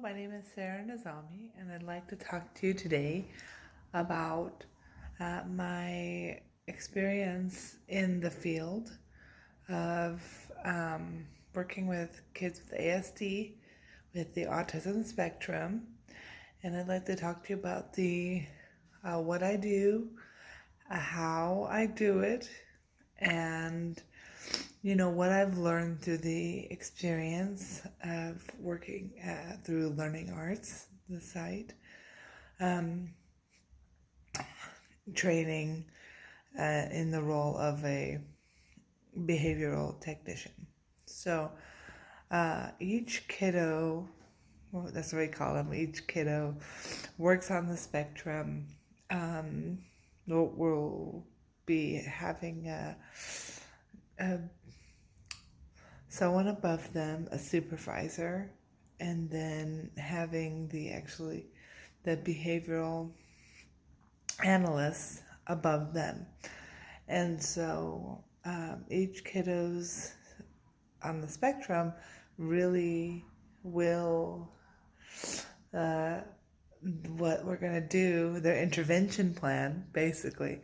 my name is Sarah Nazami, and I'd like to talk to you today about my experience in the field of working with kids with ASD, with the autism spectrum, and I'd like to talk to you about the what I do, how I do it, and what I've learned through the experience of working through Learning Arts, the site, training in the role of a behavioral technician. So each kiddo, well, that's what we call them, each kiddo works on the spectrum. We'll be having a someone above them, a supervisor, and then having the behavioral analysts above them. And so each kiddo's on the spectrum really will what we're going to do, their intervention plan basically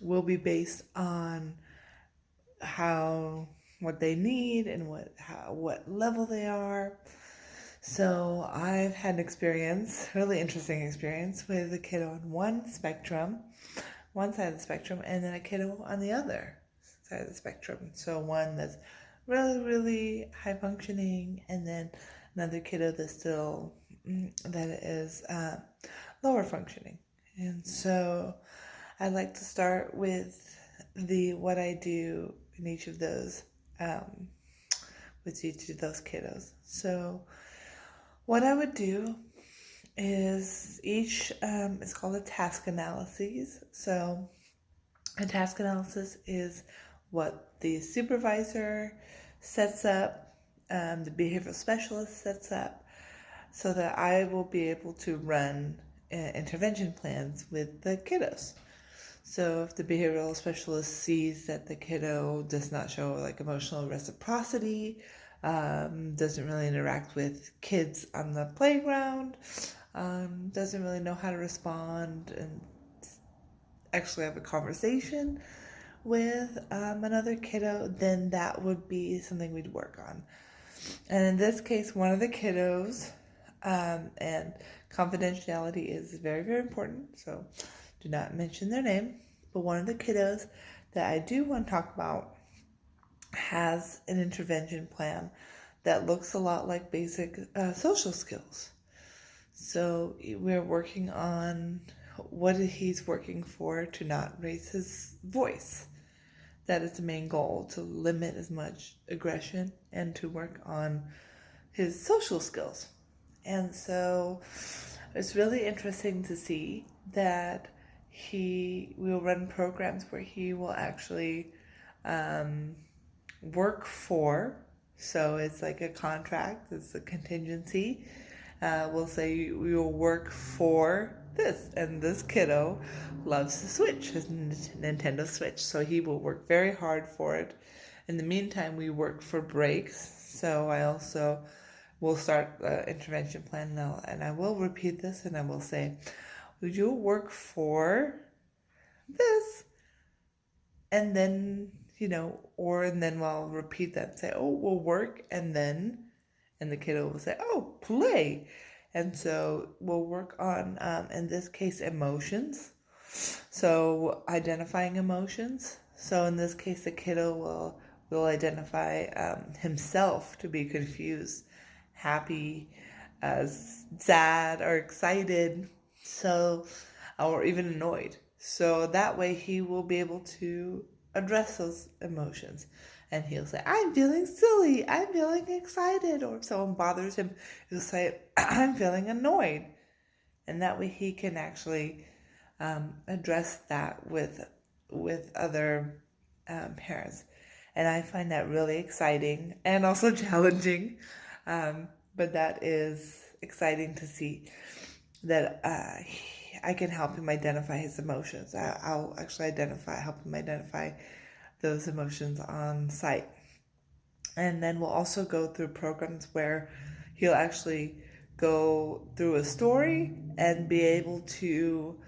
will be based on what they need and what level they are. So I've had an experience, really interesting experience, with a kiddo on one side of the spectrum, and then a kiddo on the other side of the spectrum. So one that's really, really high functioning, and then another kiddo that is lower functioning. And so I'd like to start with what I do in each of those, with each of those kiddos. So what I would do is it's called a task analysis. So a task analysis is what the supervisor sets up, the behavioral specialist sets up, so that I will be able to run intervention plans with the kiddos. So if the behavioral specialist sees that the kiddo does not show emotional reciprocity, doesn't really interact with kids on the playground, doesn't really know how to respond and actually have a conversation with another kiddo, then that would be something we'd work on. And in this case, one of the kiddos, and confidentiality is very, very important, so do not mention their name, but one of the kiddos that I do want to talk about has an intervention plan that looks a lot like basic social skills. So we're working on what he's working for to not raise his voice. That is the main goal, to limit as much aggression and to work on his social skills. And so it's really interesting to see that he will run programs where he will actually work for, so it's like a contract, it's a contingency. We'll say we will work for this, and this kiddo loves the Switch, his Nintendo Switch, so he will work very hard for it. In the meantime, we work for breaks, so I also will start the intervention plan now, and I will repeat this, and I will say, would you work for this? And then, and then I'll repeat that and say, oh, we'll work, and the kiddo will say, oh, play. And so we'll work on, in this case, emotions. So identifying emotions. So in this case, the kiddo will identify himself to be confused, happy, sad, or excited, or even annoyed. So that way he will be able to address those emotions. And he'll say, I'm feeling silly, I'm feeling excited. Or if someone bothers him, he'll say, I'm feeling annoyed. And that way he can actually address that with other parents. And I find that really exciting and also challenging. But that is exciting to see that I can help him identify his emotions. I'll actually help him identify those emotions on site. And then we'll also go through programs where he'll actually go through a story and be able to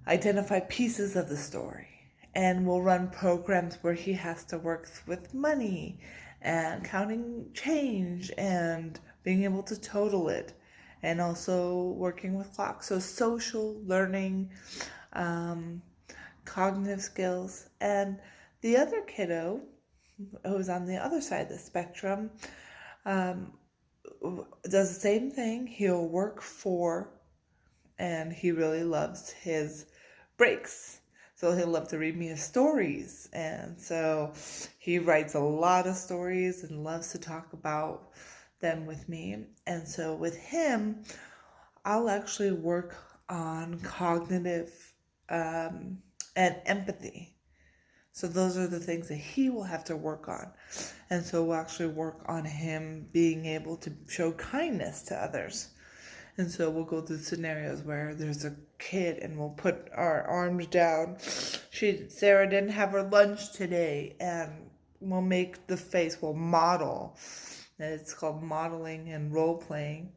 identify pieces of the story. And we'll run programs where he has to work with money and counting change and being able to total it, and also working with clocks. So social learning, um, cognitive skills. And the other kiddo, who's on the other side of the spectrum, um, does the same thing. He'll work for, and he really loves his breaks. So he'll love to read me his stories. And so he writes a lot of stories and loves to talk about them with me. And so with him, I'll actually work on cognitive and empathy. So those are the things that he will have to work on. And so we'll actually work on him being able to show kindness to others. And so we'll go through scenarios where there's a kid and we'll put our arms down. Sarah didn't have her lunch today, and we'll make the face, we'll model. And it's called modeling and role playing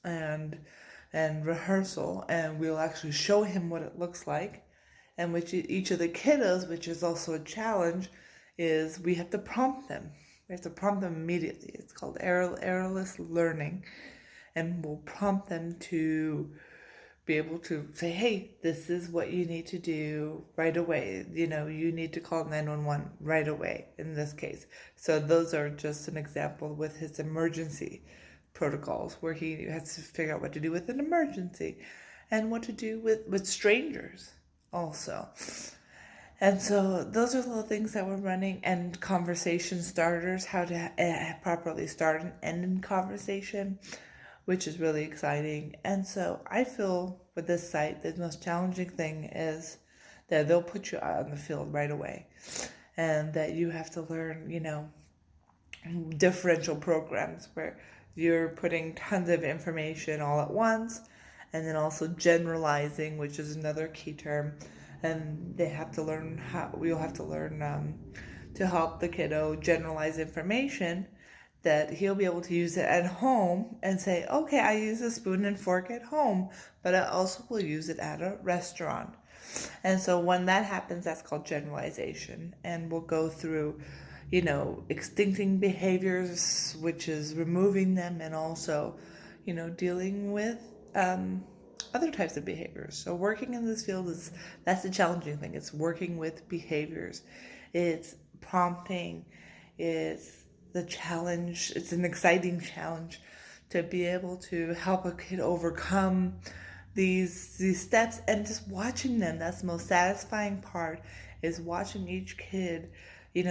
and rehearsal, and we'll actually show him what it looks like. And which each of the kiddos, which is also a challenge, is we have to prompt them. We have to prompt them immediately. It's called errorless learning. And we'll prompt them to be able to say, hey, this is what you need to do right away. You need to call 911 right away in this case. So those are just an example with his emergency protocols, where he has to figure out what to do with an emergency and what to do with strangers also. And so those are little things that we're running, and conversation starters, how to properly start and end in conversation, which is really exciting. And so I feel with this site, the most challenging thing is that they'll put you out on the field right away, and that you have to learn, differential programs where you're putting tons of information all at once, and then also generalizing, which is another key term. And we'll have to learn to help the kiddo generalize information, that he'll be able to use it at home and say, okay, I use a spoon and fork at home, but I also will use it at a restaurant. And so when that happens, that's called generalization. And we'll go through, extincting behaviors, which is removing them, and also, dealing with other types of behaviors. So working in this field that's the challenging thing. It's working with behaviors. It's prompting. It's the challenge. It's an exciting challenge to be able to help a kid overcome these steps, and just watching them. That's the most satisfying part, is watching each kid,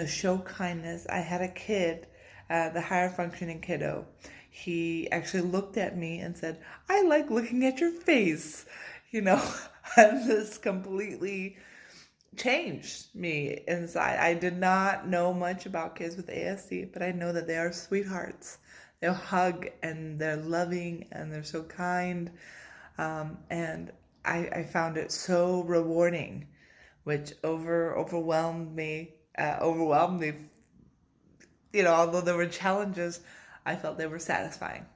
show kindness. I had a kid, the higher functioning kiddo. He actually looked at me and said, I like looking at your face, and this completely changed me inside. I did not know much about kids with ASD, but I know that they are sweethearts. They'll hug, and they're loving, and they're so kind. And I found it so rewarding, which overwhelmed me. Although there were challenges, I felt they were satisfying.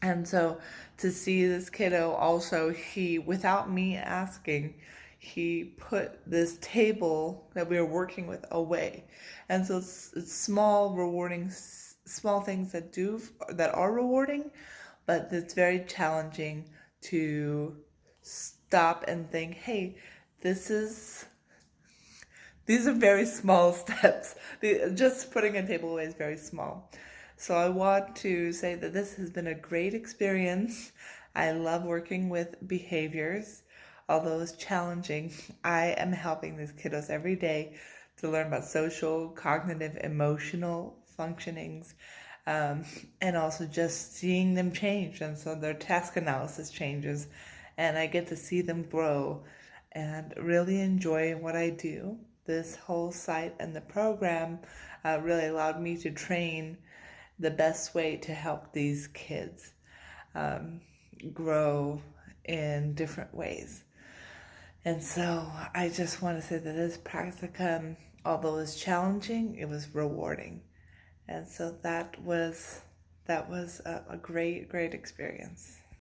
And so to see this kiddo also, he, without me asking, he put this table that we were working with away. And so it's small, rewarding, small things that are rewarding, but it's very challenging to stop and think, hey, these are very small steps. Just putting a table away is very small. So I want to say that this has been a great experience. I love working with behaviors. Although it's challenging, I am helping these kiddos every day to learn about social, cognitive, emotional functionings, and also just seeing them change. And so their task analysis changes, and I get to see them grow and really enjoy what I do. This whole site and the program really allowed me to train the best way to help these kids grow in different ways. And so I just want to say that this practicum, although it was challenging, it was rewarding. And so that that was a great, great experience.